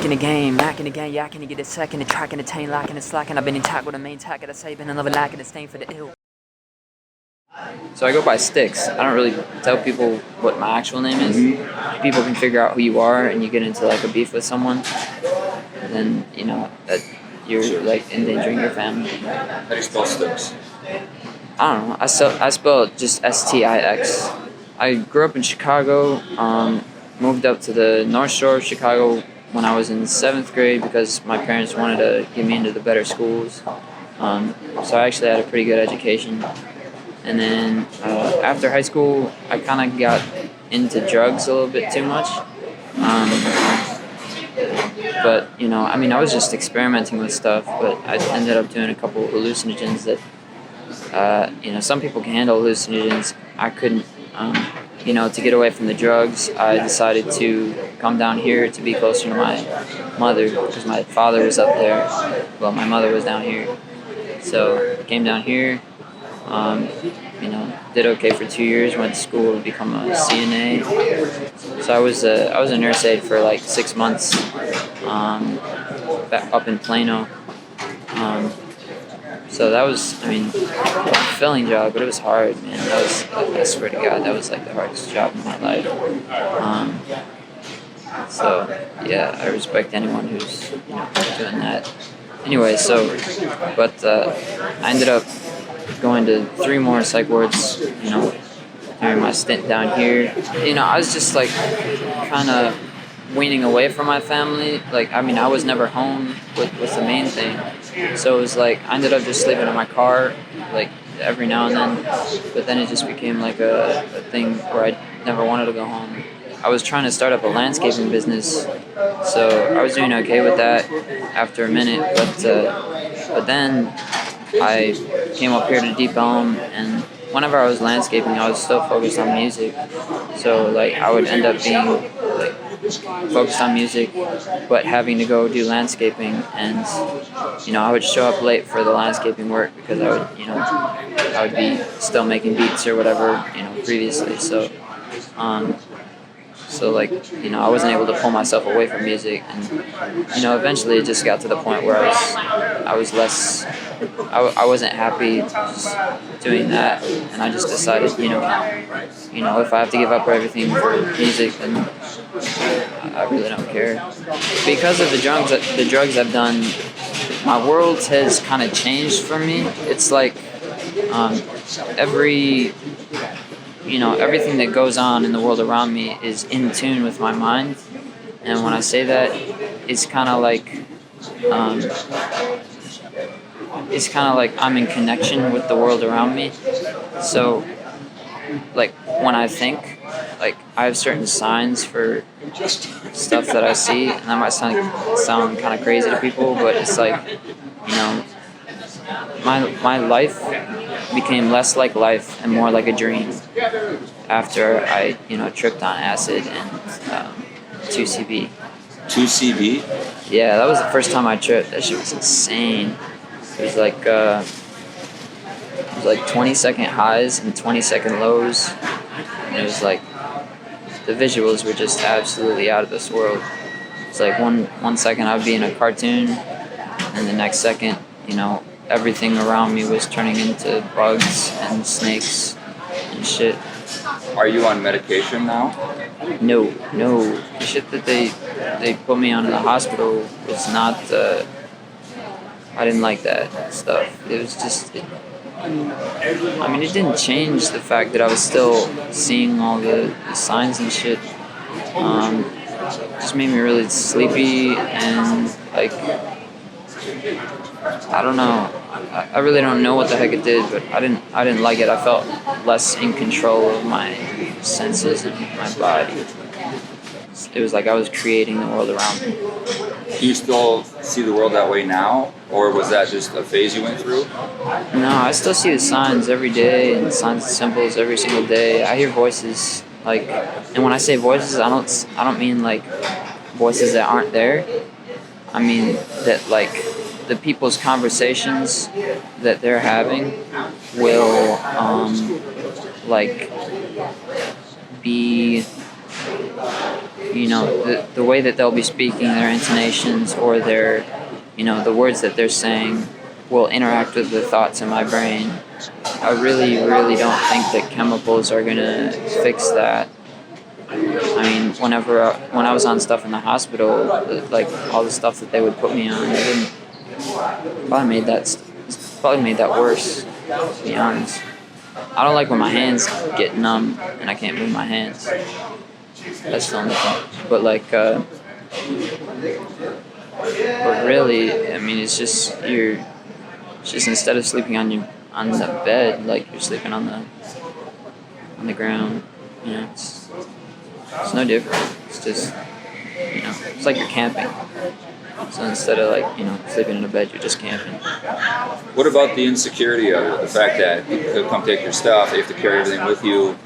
Macking the game, yakking to get a second, the tracking, the tane, locking, and slacking. I've been intact with a main tack of the saving, another lacking, the stain for the ill. So I go by Sticks. I don't really tell people what my actual name is. People can figure out who you are, and you get into like a beef with someone, and then you know that you're like endangering your family. How do you spell Sticks? I don't know. I spell it just Stix. I grew up in Chicago. Moved up to the North Shore of Chicago when I was in 7th grade because my parents wanted to get me into the better schools. So I actually had a pretty good education. And then after high school, I kind of got into drugs a little bit too much. But, you know, I mean, I was just experimenting with stuff, but I ended up doing a couple of hallucinogens that, you know, some people can handle hallucinogens. I couldn't. You know, to get away from the drugs, I decided to come down here to be closer to my mother because my father was up there. Well, my mother was down here. So came down here, you know, did okay for 2 years, went to school to become a CNA. So I was a nurse aide for like 6 months back up in Plano. So that was, I mean, a fulfilling job, but it was hard, man. I swear to God, that was like the hardest job in my life. So, yeah, I respect anyone who's, you know, doing that. Anyway, but I ended up going to 3 more psych wards, you know, during my stint down here. You know, I was just like kind of weaning away from my family. Like, I mean, I was never home was the main thing. So it was like, I ended up just sleeping in my car, like, every now and then. But then it just became like a thing where I never wanted to go home. I was trying to start up a landscaping business, so I was doing okay with that after a minute. But then I came up here to Deep Elm, and whenever I was landscaping, I was still focused on music. So, like, I would end up being, like, focused on music, but having to go do landscaping, and, you know, I would show up late for the landscaping work because I would be still making beats or whatever, you know, previously. So, like, you know, I wasn't able to pull myself away from music, and, you know, eventually it just got to the point where I wasn't happy just doing that, and I just decided, you know, if I have to give up everything for music, then I really don't care. Because of the drugs I've done, my world has kind of changed for me. It's like everything that goes on in the world around me is in tune with my mind. And when I say that, it's kind of like I'm in connection with the world around me. So, like, when I think, like, I have certain signs for stuff that I see, and that might sound kind of crazy to people, but it's like, you know, my life became less like life and more like a dream after I, you know, tripped on acid and 2CB. 2CB? Yeah, that was the first time I tripped. That shit was insane. It was like 20-second highs and 20-second lows. And it was like, the visuals were just absolutely out of this world. It's like one second I'd be in a cartoon, and the next second, you know, everything around me was turning into bugs and snakes and shit. Are you on medication now? No. The shit that they put me on in the hospital was not, I didn't like that stuff. It was just, it didn't change the fact that I was still seeing all the signs and shit. It just made me really sleepy and, like, I don't know. I really don't know what the heck it did, but I didn't like it. I felt less in control of my senses and my body. It was like I was creating the world around me. Do you still see the world that way now, or was that just a phase you went through? No, I still see the signs every day and signs and symbols every single day. I hear voices, like, and when I say voices, I don't mean like voices that aren't there. I mean that, like, the people's conversations that they're having will like be the way that they'll be speaking, their intonations, or their, the words that they're saying will interact with the thoughts in my brain. I really, really don't think that chemicals are gonna fix that. I mean, when I was on stuff in the hospital, like all the stuff that they would put me on, it wouldn't probably made that worse. To be honest, I don't like when my hands get numb and I can't move my hands. That's the only thing. But really, I mean, it's just instead of sleeping on the bed, like you're sleeping on the ground. It's no different. It's just it's like you're camping. So instead of sleeping in a bed, you're just camping. What about the insecurity of it? The fact that people could come take your stuff, you have to carry everything with you.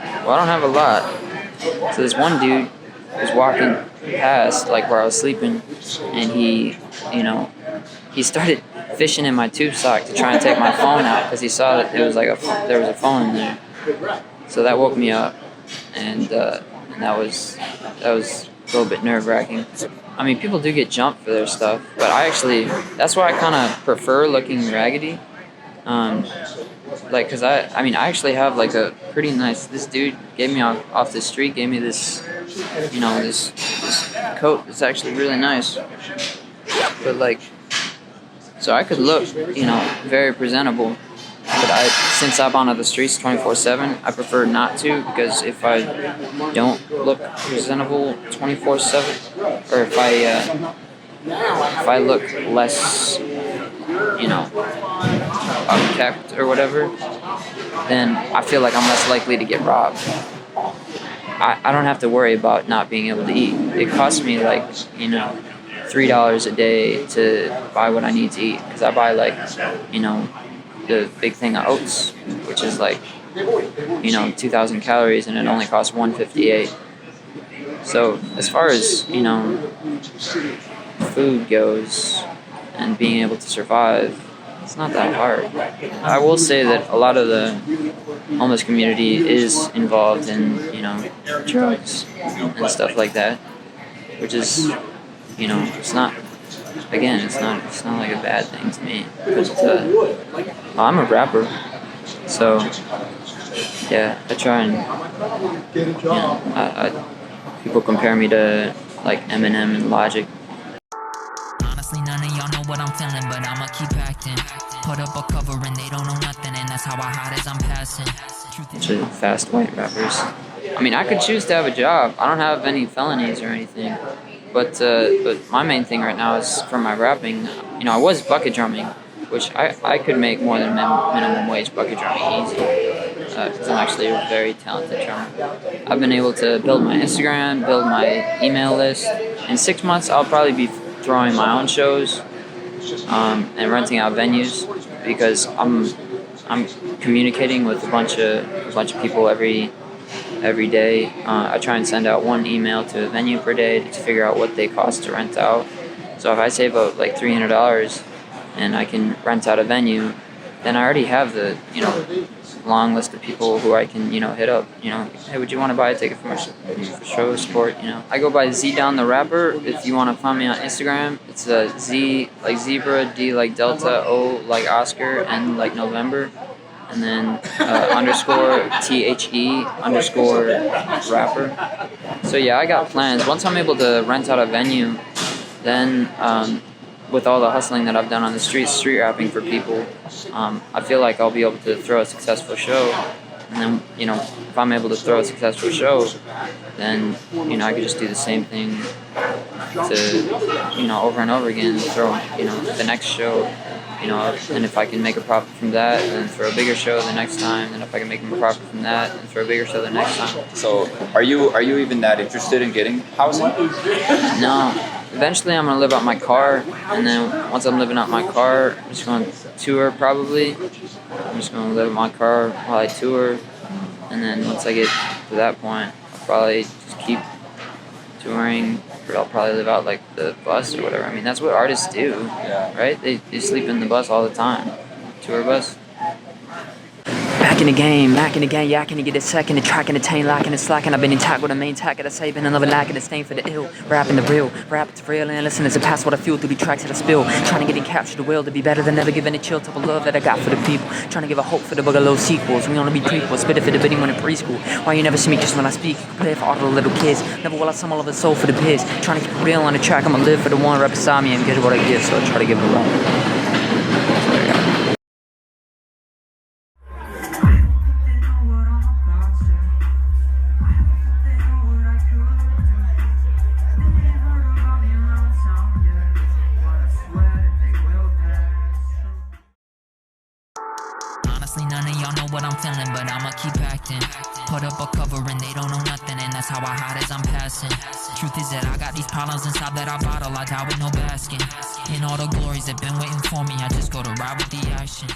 Well, I don't have a lot. So this one dude was walking past, like where I was sleeping, and he started fishing in my tube sock to try and take my phone out because he saw that there was a phone in there. So that woke me up, and that was a little bit nerve-wracking. I mean, people do get jumped for their stuff, but that's why I kind of prefer looking raggedy. Because I actually have like a pretty nice, this dude gave me off the street, gave me this, this coat that's actually really nice. But so I could look, very presentable. But since I'm on the streets 24/7, I prefer not to, because if I don't look presentable 24/7, or if I look less, upkept or whatever, then I feel like I'm less likely to get robbed. I don't have to worry about not being able to eat. It costs me $3 a day to buy what I need to eat, because I buy the big thing of oats, which is 2,000 calories, and it only costs $1.58. So as far as food goes and being able to survive, it's not that hard. I will say that a lot of the homeless community is involved in drugs and stuff like that, which is it's not. Again, it's not like a bad thing to me. But I'm a rapper, so yeah, I try and people compare me to like Eminem and Logic. Honestly, none of y'all know what I'm feeling, but I'ma keep acting. Put up a cover and they don't know nothing, and that's how I hide as I'm passing. Bunch of fast white rappers. I mean, I could choose to have a job. I don't have any felonies or anything. But my main thing right now is for my rapping. I was bucket drumming, which I could make more than minimum wage bucket drumming easy, because I'm actually a very talented drummer. I've been able to build my Instagram, build my email list. In 6 months, I'll probably be throwing my own shows and renting out venues, because I'm communicating with a bunch of people every day. I try and send out one email to a venue per day to figure out what they cost to rent out. So if I save up like $300 and I can rent out a venue, then I already have the long list of people who I can hit up. Hey, would you want to buy a ticket for my show support? I go by Zdon the rapper. If you want to find me on Instagram, it's Z like zebra, D like Delta, O like Oscar, N like November, and then _THE_rapper. So yeah, I got plans. Once I'm able to rent out a venue, then with all the hustling that I've done on the street rapping for people, I feel like I'll be able to throw a successful show. And then, if I'm able to throw a successful show, then, I could just do the same thing to, over and over again, throw, the next show, and if I can make a profit from that, then throw a bigger show the next time, and if I can make a profit from that, then throw a bigger show the next time. So, are you even that interested in getting housing? No. Eventually, I'm gonna live out my car, and then once I'm living out my car, I'm just gonna tour probably. I'm just gonna live in my car while I tour, and then once I get to that point, I'll probably just keep touring, or I'll probably live out like the bus or whatever. I mean, that's what artists do, right? They sleep in the bus all the time, tour bus. Back in the game, yeah, I can get a second, the track and the chain, locking and slacking. I've been intact with a main tack, I saving another lack of the stain for the ill. Rapping the real, rap it's real, and listen as it pass what I feel through the tracks that I spill. Trying to get and capture the will to be better than never giving a chill type of love that I got for the people. Trying to give a hope for the bugalow sequels. We wanna be prequels, spit it for the bidding when in preschool. Why you never see me just when I speak? Play it for all the little kids. Never will I sum all of the soul for the biz. Trying to keep it real on the track, I'ma live for the one right beside me and get what I give, so I try to give it away. Honestly, none of y'all know what I'm feeling, but I'ma keep acting. Put up a cover and they don't know nothing, and that's how I hide as I'm passing. Truth is that I got these problems inside that I bottle. I die with no basking. In all the glories that been waiting for me, I just go to ride with the action.